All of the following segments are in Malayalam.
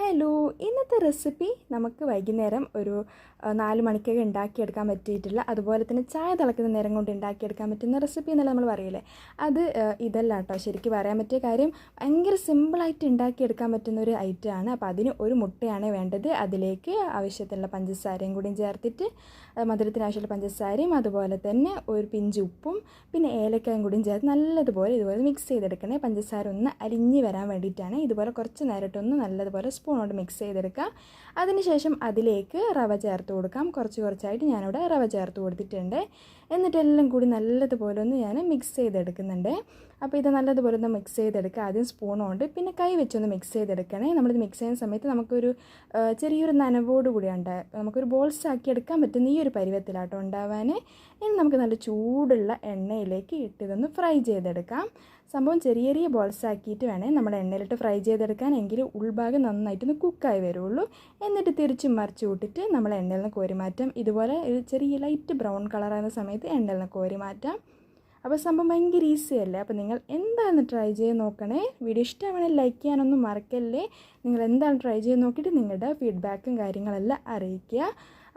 ഹലോ, ഇന്നത്തെ റെസിപ്പി നമുക്ക് വൈകുന്നേരം ഒരു 4 മണിക്കൊക്കെ ഉണ്ടാക്കിയെടുക്കാൻ പറ്റിയിട്ടുള്ള, അതുപോലെ തന്നെ ചായ തിളക്കുന്ന നേരം കൊണ്ട് ഉണ്ടാക്കിയെടുക്കാൻ പറ്റുന്ന റെസിപ്പി എന്നല്ല നമ്മൾ പറയില്ലേ, അത് ഇതല്ല കേട്ടോ. ശരിക്കും പറയാൻ പറ്റിയ കാര്യം ഭയങ്കര സിമ്പിളായിട്ട് ഉണ്ടാക്കിയെടുക്കാൻ പറ്റുന്ന ഒരു ഐറ്റമാണ്. അപ്പോൾ അതിന് ഒരു മുട്ടയാണ് വേണ്ടത്. അതിലേക്ക് ആവശ്യത്തിനുള്ള പഞ്ചസാരയും കൂടിയും ചേർത്തിട്ട്, മധുരത്തിന് ആവശ്യമുള്ള പഞ്ചസാരയും അതുപോലെ തന്നെ ഒരു പിഞ്ച് ഉപ്പും പിന്നെ ഏലക്കായും കൂടിയും ചേർത്ത് നല്ലതുപോലെ ഇതുപോലെ മിക്സ് ചെയ്തെടുക്കണേ. പഞ്ചസാര ഒന്ന് അലിഞ്ഞ് വരാൻ വേണ്ടിയിട്ടാണ്. ഇതുപോലെ കുറച്ച് നേരിട്ടൊന്ന് നല്ലതുപോലെ സ്പൂൺ കൊണ്ട് മിക്സ് ചെയ്തെടുക്കാം. അതിനുശേഷം അതിലേക്ക് റവ ചേർത്ത് കൊടുക്കാം. കുറച്ചായിട്ട് ഞാനിവിടെ റവ ചേർത്ത് കൊടുത്തിട്ടുണ്ട്. എന്നിട്ട് എല്ലാം കൂടി നല്ലതുപോലെ ഒന്ന് ഞാൻ മിക്സ് ചെയ്തെടുക്കുന്നുണ്ട്. അപ്പോൾ ഇത് നല്ലതുപോലെ ഒന്ന് മിക്സ് ചെയ്തെടുക്കുക. ആദ്യം സ്പൂൺ കൊണ്ട് പിന്നെ കൈ വെച്ചൊന്ന് മിക്സ് ചെയ്തെടുക്കണേ. നമ്മളിത് മിക്സ് ചെയ്യുന്ന സമയത്ത് നമുക്കൊരു ചെറിയൊരു നനവോട് കൂടി നമുക്കൊരു ബോൾസ് ആക്കി എടുക്കാൻ പറ്റുന്ന ഈ ഒരു പരുവത്തിലാട്ടോ ഉണ്ടാവാൻ. ഇനി നമുക്ക് നല്ല ചൂടുള്ള എണ്ണയിലേക്ക് ഇട്ടിതൊന്ന് ഫ്രൈ ചെയ്തെടുക്കാം. സംഭവം ചെറിയ ബോൾസ് ആക്കിയിട്ട് വേണേൽ നമ്മൾ എണ്ണയിലിട്ട് ഫ്രൈ ചെയ്തെടുക്കാൻ, എങ്കിൽ ഉൾഭാഗം നന്നായിട്ടൊന്ന് കുക്കായി വരുള്ളൂ. എന്നിട്ട് തിരിച്ചും മറിച്ച് വിട്ടിട്ട് നമ്മൾ എണ്ണയിൽ നിന്ന് കോരി മാറ്റാം. ഇതുപോലെ ഒരു ചെറിയ ലൈറ്റ് ബ്രൗൺ കളറാകുന്ന സമയത്ത് എണ്ണയിൽ നിന്ന് കോരി മാറ്റാം. അപ്പോൾ സംഭവം ഭയങ്കര ഈസി അല്ലേ. അപ്പോൾ നിങ്ങൾ എന്താണെന്ന് ട്രൈ ചെയ്ത് നോക്കണേ. വീഡിയോ ഇഷ്ടമാണെങ്കിൽ ലൈക്ക് ചെയ്യാനൊന്നും മറക്കല്ലേ. നിങ്ങൾ എന്താണ് ട്രൈ ചെയ്ത് നോക്കിയിട്ട് നിങ്ങളുടെ ഫീഡ്ബാക്കും കാര്യങ്ങളെല്ലാം അറിയിക്കുക.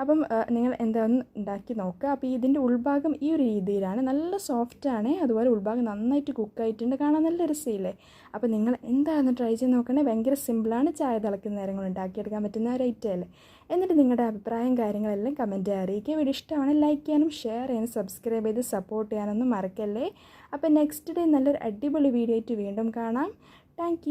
അപ്പം നിങ്ങൾ എന്താണെന്ന് ഉണ്ടാക്കി നോക്കുക. അപ്പോൾ ഇതിൻ്റെ ഉൾഭാഗം ഈ ഒരു രീതിയിലാണ്, നല്ല സോഫ്റ്റാണ്. അതുപോലെ ഉൾഭാഗം നന്നായിട്ട് കുക്കായിട്ടുണ്ട്, കാണാൻ നല്ല രസമില്ലേ. അപ്പോൾ നിങ്ങൾ എന്താണെന്ന് ട്രൈ ചെയ്ത് നോക്കണേ. ഭയങ്കര സിമ്പിളാണ്. ചായ തിളക്കുന്ന നേരങ്ങൾ ഉണ്ടാക്കിയെടുക്കാൻ പറ്റുന്ന ഒരു ഐറ്റം അല്ലേ. എന്നിട്ട് നിങ്ങളുടെ അഭിപ്രായം കാര്യങ്ങളെല്ലാം കമൻറ്റ് അറിയിക്കുക. വീഡിയോ ഇഷ്ടമാണെങ്കിൽ ലൈക്ക് ചെയ്യാനും ഷെയർ ചെയ്യാനും സബ്സ്ക്രൈബ് ചെയ്ത് സപ്പോർട്ട് ചെയ്യാനൊന്നും മറക്കല്ലേ. അപ്പോൾ നെക്സ്റ്റ് ഡേ നല്ലൊരു അടിപൊളി വീഡിയോ ആയിട്ട് വീണ്ടും കാണാം. താങ്ക്